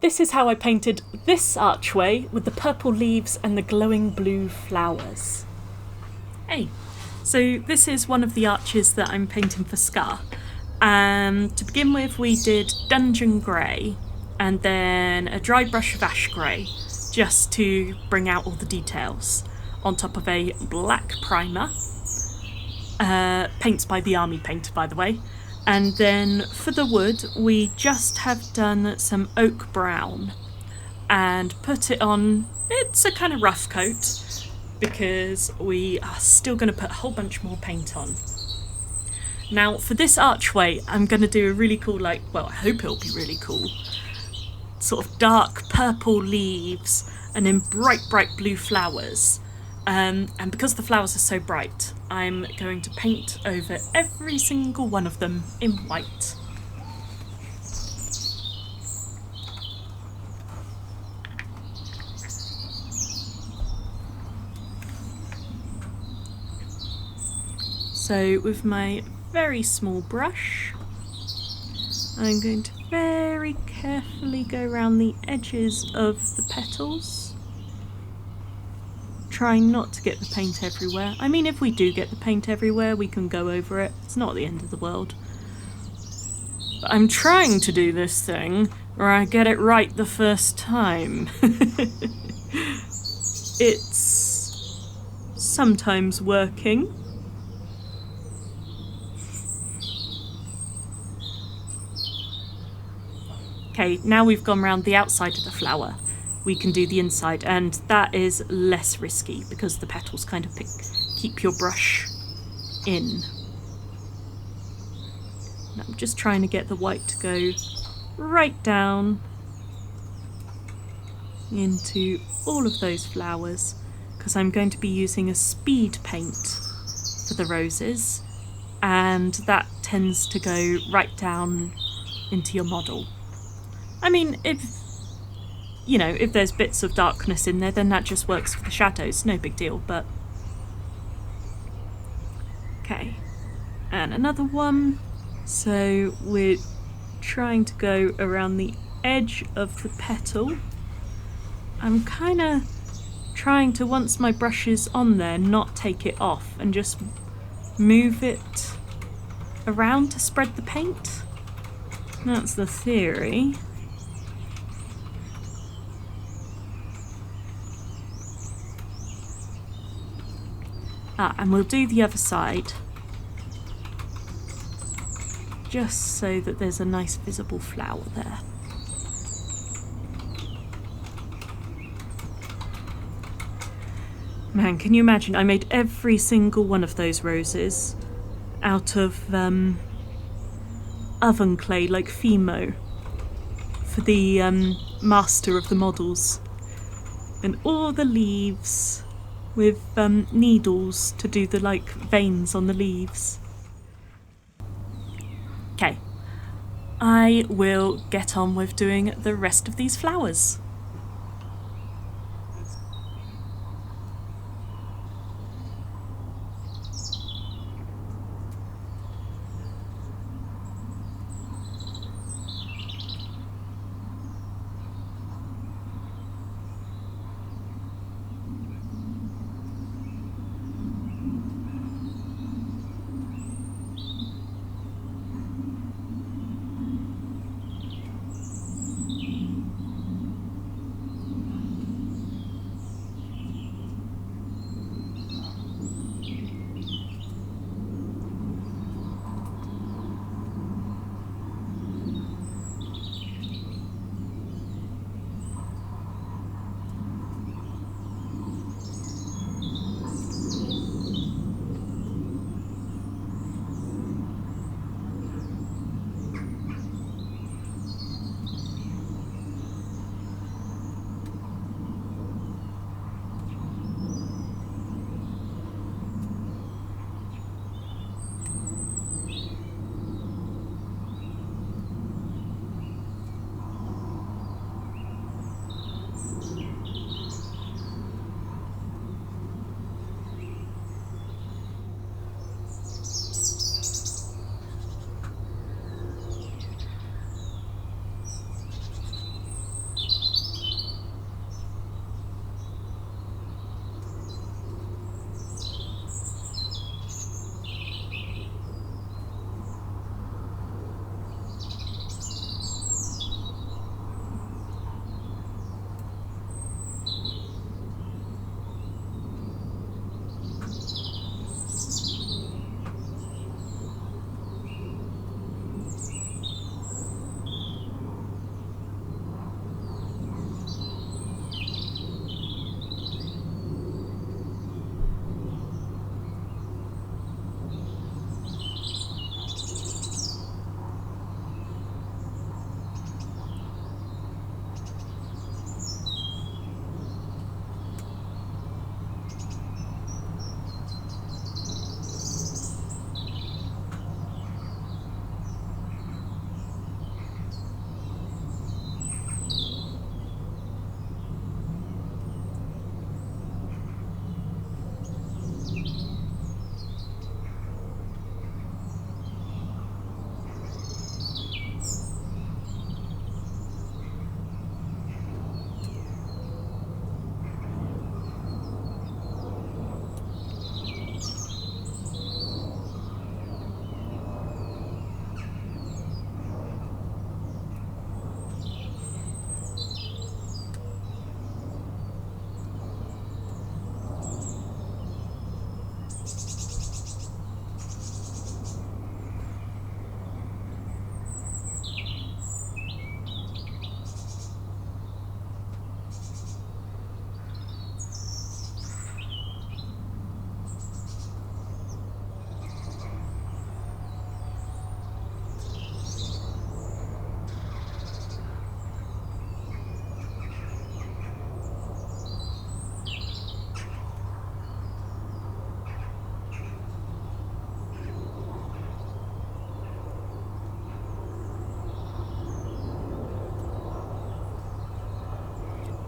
this is how I painted this archway with the purple leaves and the glowing blue flowers. Hey, so this is one of the arches that I'm painting for Scar. To begin with, we did Dungeon Grey and then a dry brush of Ash Grey just to bring out all the details on top of a black primer. Paints by the Army Painter, by the way. And then for the wood, we just have done some oak brown and put it on. It's a kind of rough coat because we are still going to put a whole bunch more paint on. Now for this archway, I'm going to do a really cool, I hope it'll be really cool, sort of dark purple leaves and then bright blue flowers. And because the flowers are so bright, I'm going to paint over every single one of them in white. So with my very small brush, I'm going to very carefully go around the edges of the petals. Trying not to get the paint everywhere. I mean, if we do get the paint everywhere, we can go over it. It's not the end of the world. But I'm trying to do this thing where I get it right the first time. It's sometimes working. Okay, now we've gone around the outside of the flower. We can do the inside, and that is less risky because the petals kind of keep your brush in. And I'm just trying to get the white to go right down into all of those flowers because I'm going to be using a speed paint for the roses, and that tends to go right down into your model. I mean, if there's bits of darkness in there, then that just works for the shadows, no big deal, but... Okay, and another one. So we're trying to go around the edge of the petal. I'm kind of trying to, once my brush is on there, not take it off and just move it around to spread the paint. That's the theory. And we'll do the other side, just so that there's a nice visible flower there. Man, can you imagine? I made every single one of those roses out of oven clay, like Fimo, for the master of the models. And all the leaves with needles to do the veins on the leaves. Okay, I will get on with doing the rest of these flowers.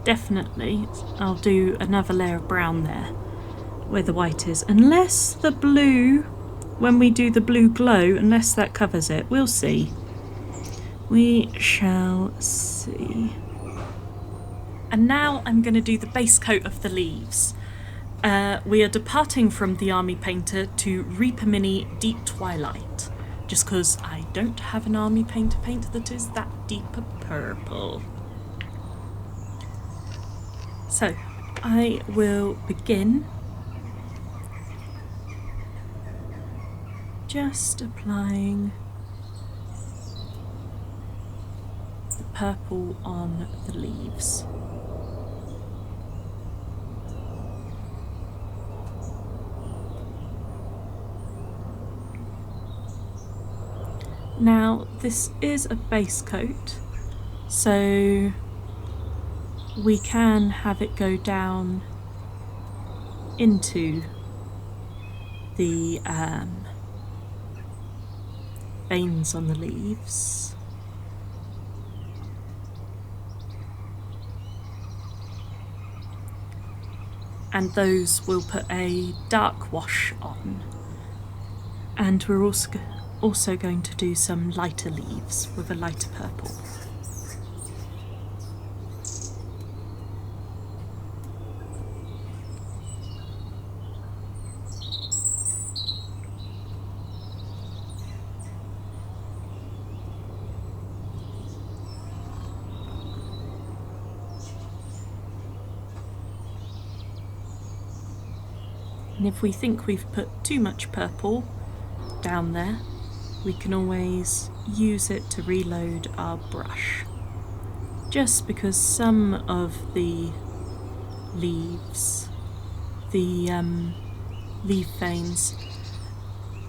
definitely I'll do another layer of brown there where the white is, unless the blue, when we do the blue glow, unless that covers it. We'll see. We shall see. And now I'm going to do the base coat of the leaves. We are departing from the Army Painter to Reaper Mini Deep Twilight, just because I don't have an Army Painter paint that is that deep a purple. So I will begin just applying the purple on the leaves. Now this is a base coat, so we can have it go down into the veins on the leaves. And those will put a dark wash on. And we're also going to do some lighter leaves with a lighter purple. And if we think we've put too much purple down there, we can always use it to reload our brush. Just because some of the leaves, the leaf veins,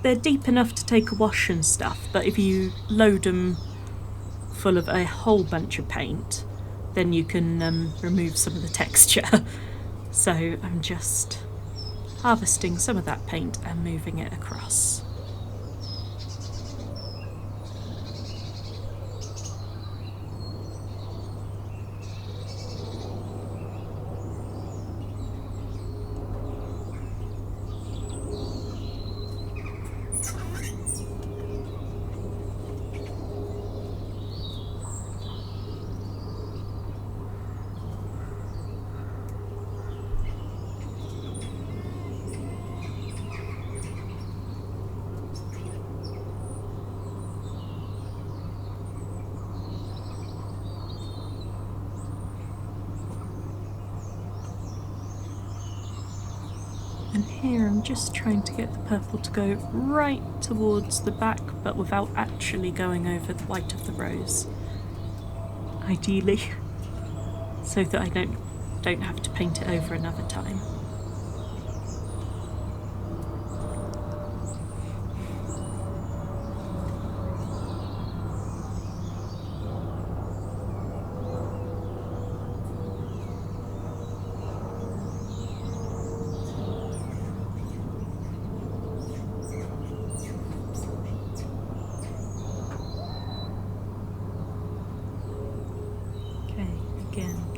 they're deep enough to take a wash and stuff, but if you load them full of a whole bunch of paint, then you can remove some of the texture. So I'm just harvesting some of that paint and moving it across. And here I'm just trying to get the purple to go right towards the back, but without actually going over the white of the rose, ideally, so that I don't have to paint it over another time.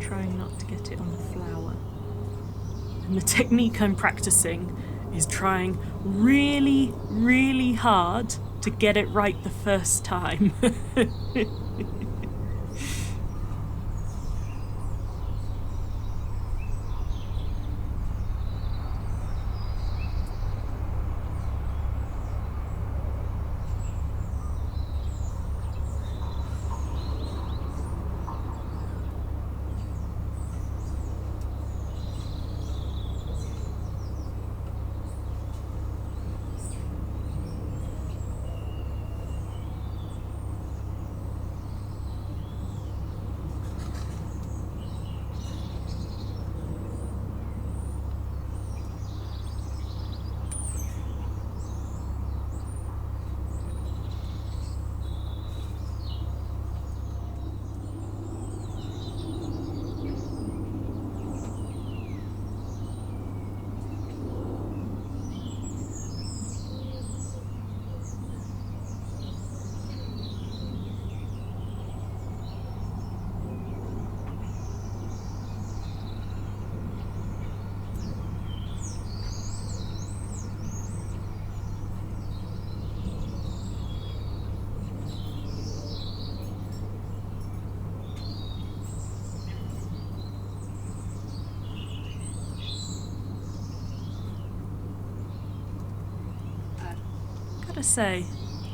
Trying not to get it on the flower. And the technique I'm practicing is trying really, really hard to get it right the first time. gotta say,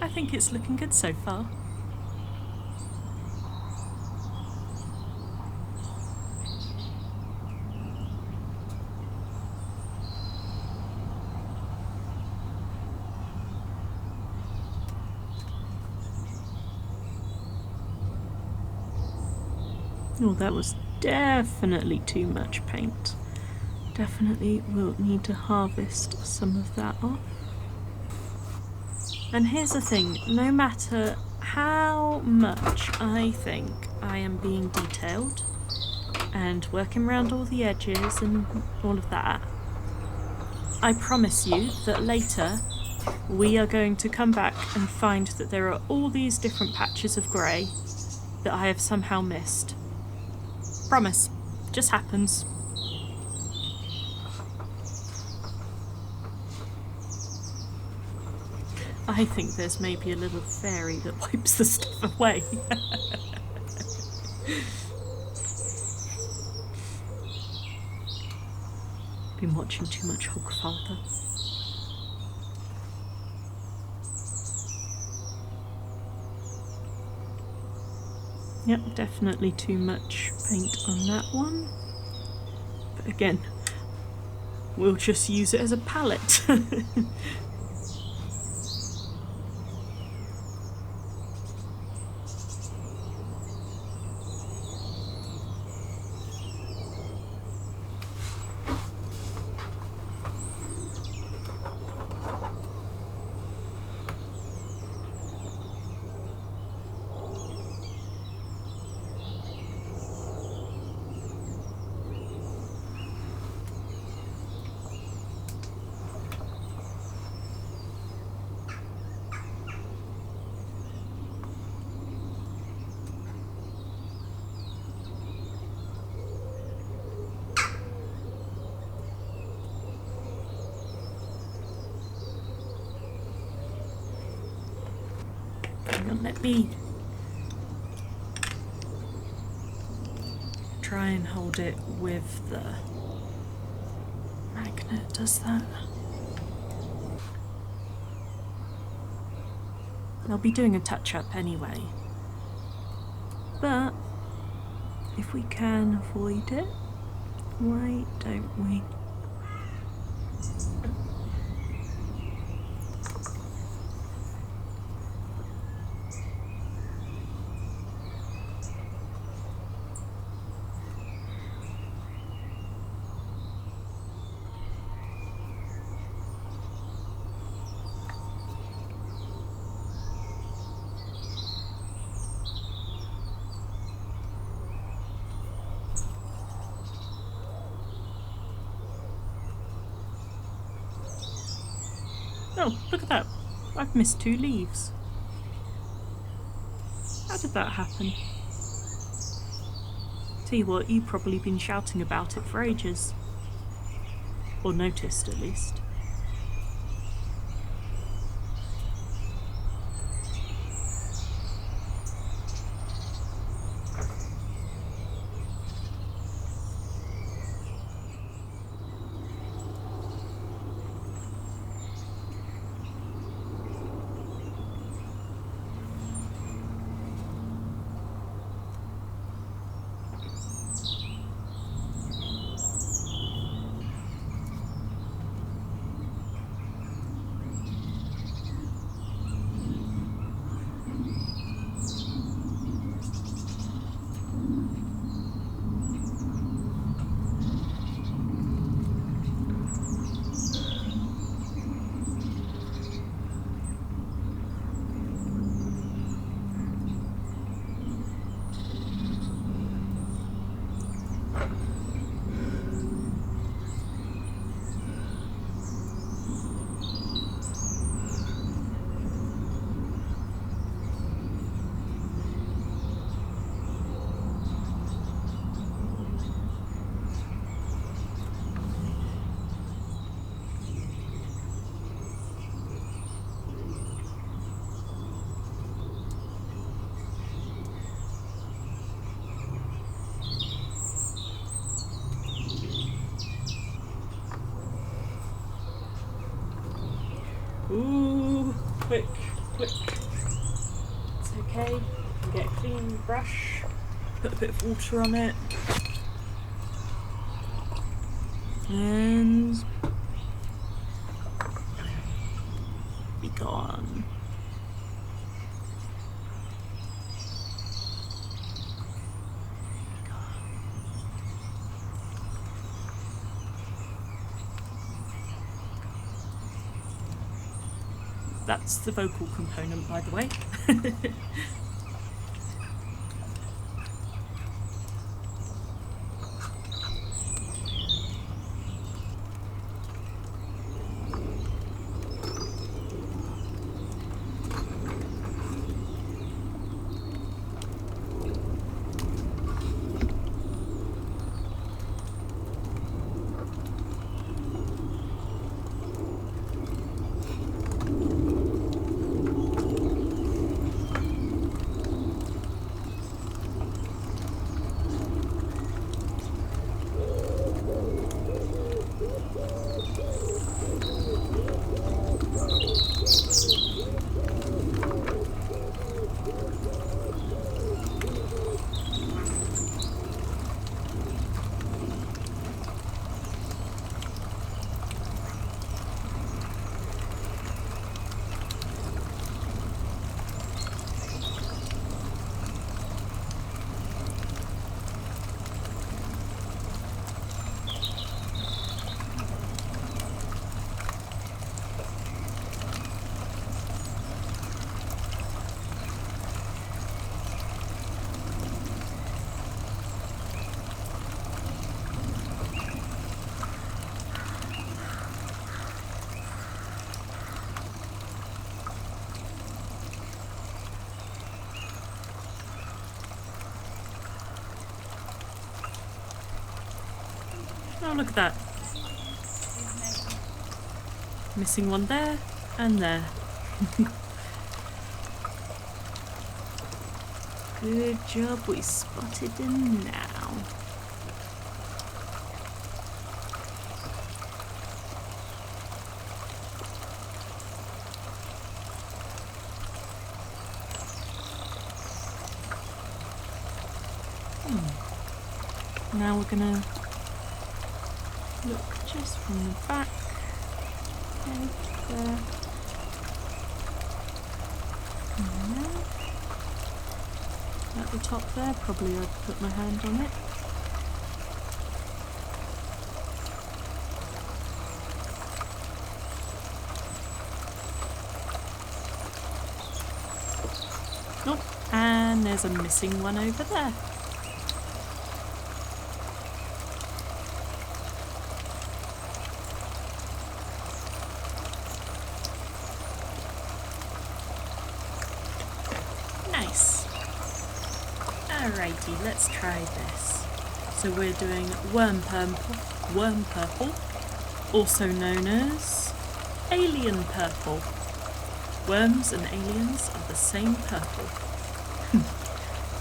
I think it's looking good so far. Oh, that was definitely too much paint. Definitely will need to harvest some of that off. And here's the thing, no matter how much I think I am being detailed and working around all the edges and all of that, I promise you that later we are going to come back and find that there are all these different patches of grey that I have somehow missed. Promise. Just happens. I think there's maybe a little fairy that wipes the stuff away. Been watching too much Hogfather. Yep, definitely too much paint on that one. But again, we'll just use it as a palette. Let me try and hold it with the magnet, does that? I'll be doing a touch-up anyway, but if we can avoid it, why don't we? Oh, look at that. I've missed 2 leaves. How did that happen? Tell you what, you've probably been shouting about it for ages. Or noticed, at least. quick. It's okay. You can get a clean brush, put a bit of water on it, and be gone. That's the vocal component, by the way. Oh, look at that. Missing one there and there. Good job, we spotted him now. Now we're gonna look just from the back. Okay, there. And there. At the top there, probably I'd put my hand on it. Oh, and there's a missing one over there. Alrighty, let's try this. So we're doing worm purple, also known as alien purple. Worms and aliens are the same purple.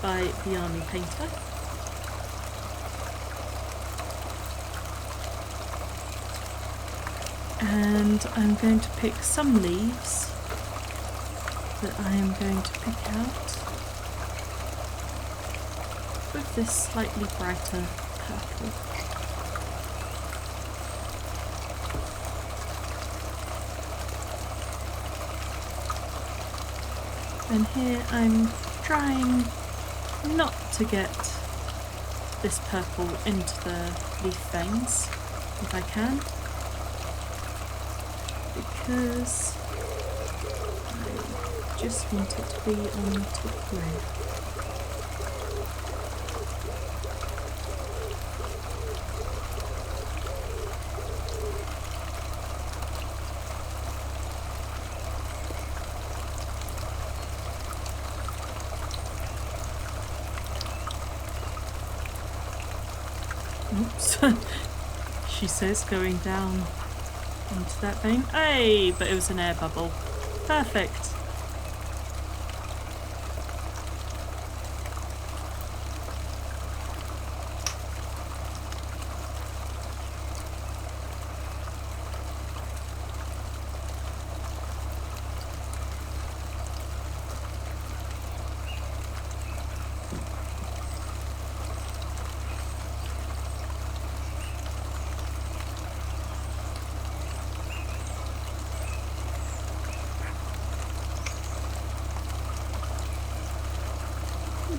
By the Army Painter. And I'm going to pick some leaves that I am going to pick out with this slightly brighter purple. And here I'm trying not to get this purple into the leaf veins if I can, because I just want it to be on top layer. Oops, she says, going down into that vein. Hey, but it was an air bubble. Perfect.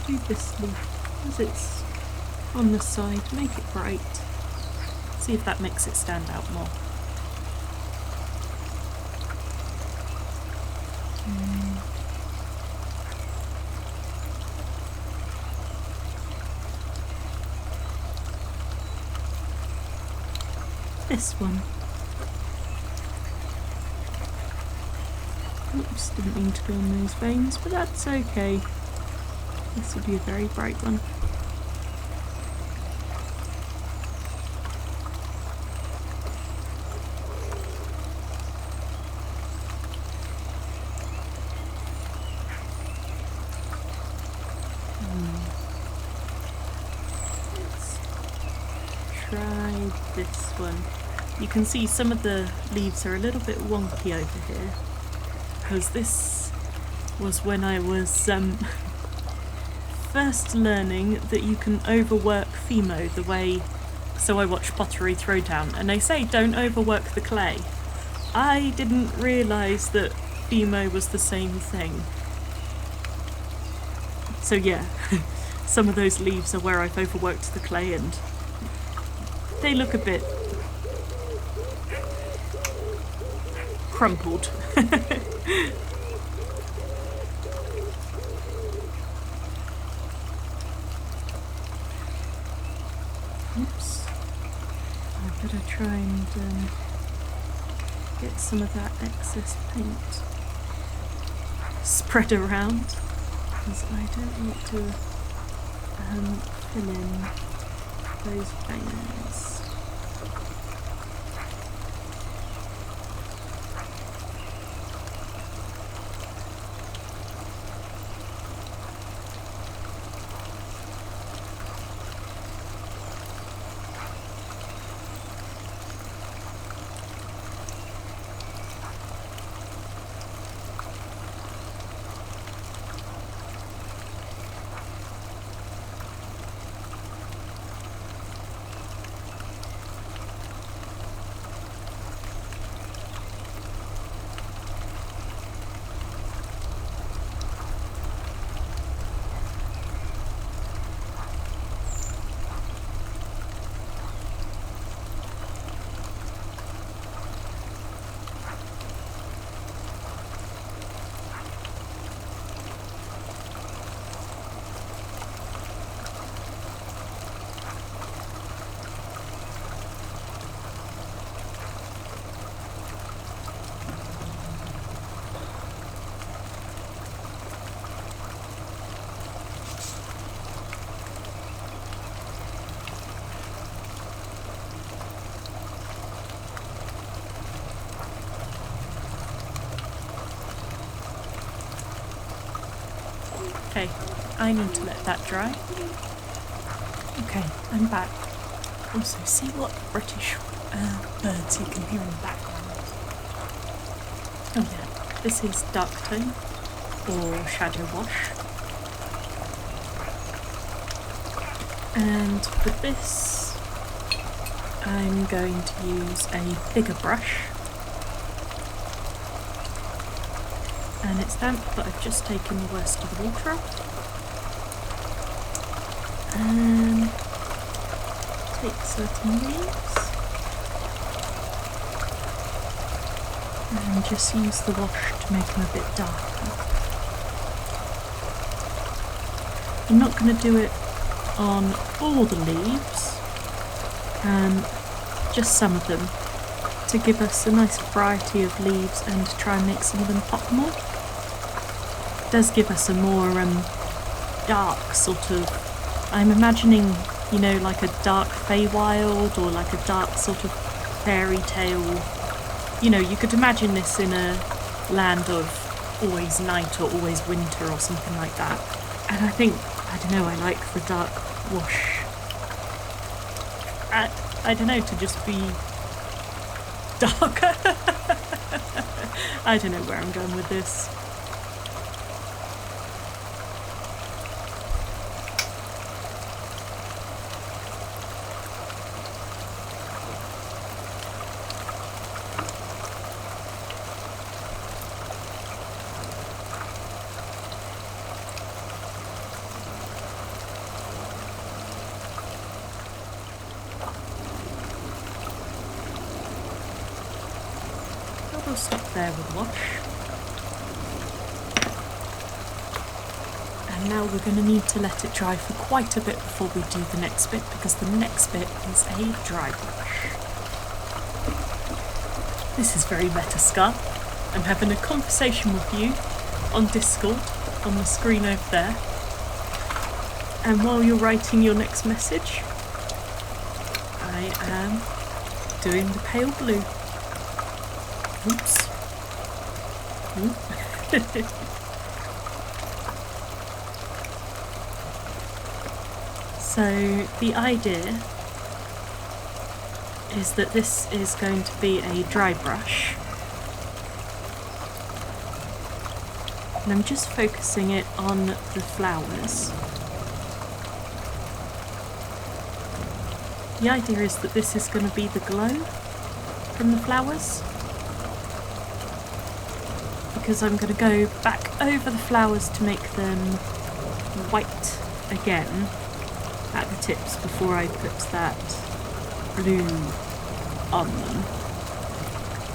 do this leaf as it's on the side, make it bright. See if that makes it stand out more. This one. Oops, didn't mean to go on those veins, but that's okay. This will be a very bright one. Let's try this one. You can see some of the leaves are a little bit wonky over here, because this was when I was first learning that you can overwork Fimo the way, so I watched Pottery Throwdown, and they say don't overwork the clay. I didn't realise that Fimo was the same thing. So yeah, some of those leaves are where I've overworked the clay and they look a bit crumpled. Oops. I better try and get some of that excess paint spread around, because I don't want to fill in those veins. Okay, I need to let that dry. Okay, I'm back. Also, see what British birds you can hear in the background. Oh yeah, this is dark tone or shadow wash. And for this, I'm going to use a bigger brush. And it's damp, but I've just taken the worst of the water out. And take certain leaves and just use the wash to make them a bit darker. I'm not going to do it on all the leaves, just some of them, to give us a nice variety of leaves and to try and make some of them pop more. It does give us a more dark sort of, I'm imagining, you know, like a dark Feywild or like a dark sort of fairy tale. You know, you could imagine this in a land of always night or always winter or something like that. And I think, I don't know, I like the dark wash. I don't know, to just be darker. I don't know where I'm going with this. we'll stop there with the wash. And now we're going to need to let it dry for quite a bit before we do the next bit, because the next bit is a dry brush. This is very meta, Scar. I'm having a conversation with you on Discord, on the screen over there. And while you're writing your next message, I am doing the pale blue. Oops. So the idea is that this is going to be a dry brush. And I'm just focusing it on the flowers. The idea is that this is going to be the glow from the flowers, because I'm going to go back over the flowers to make them white again at the tips before I put that blue on them.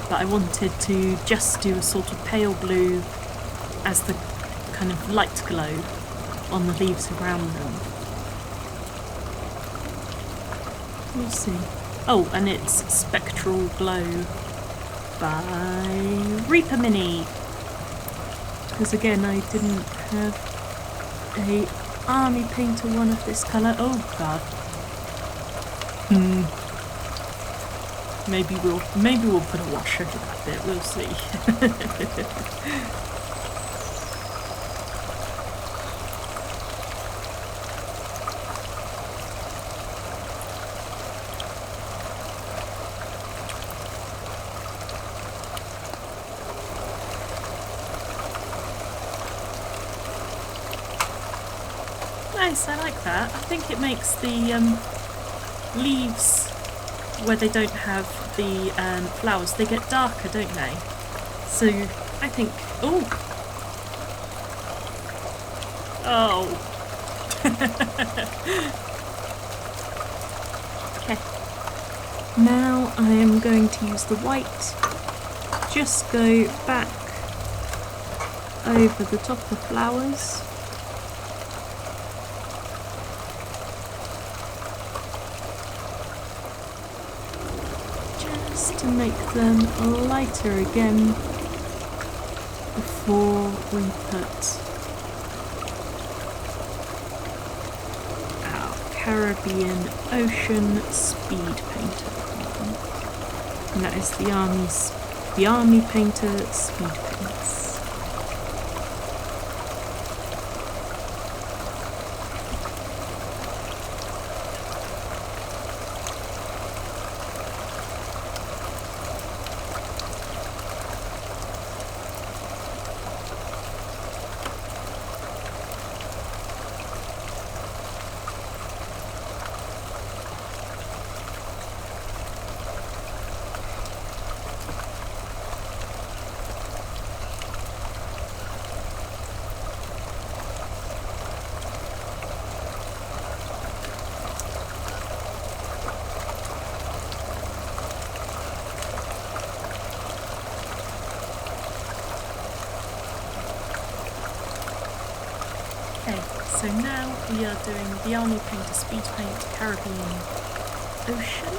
But I wanted to just do a sort of pale blue as the kind of light glow on the leaves around them. We'll see. Oh, and it's Spectral Glow by Reaper Mini. Because again, I didn't have a army painter one of this colour. Oh god. Maybe we'll put a wash over that bit, we'll see. Nice, I like that. I think it makes the leaves where they don't have the flowers, they get darker, don't they? So I think, oh, okay. Now I am going to use the white, just go back over the top of the flowers. To make them lighter again before we put our Caribbean Ocean speed painter on. And that is the Army Painter speed paints. So now we are doing the Army Painter Speed Paint Caribbean Ocean.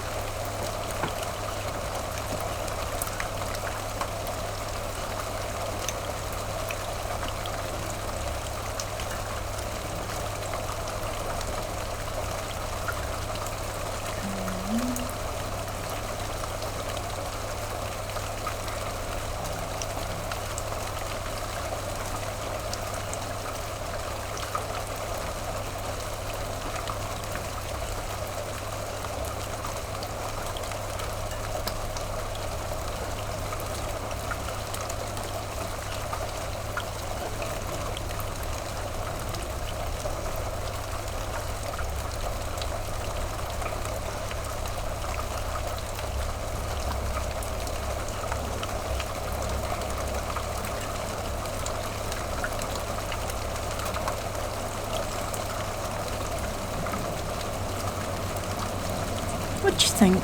What do you think?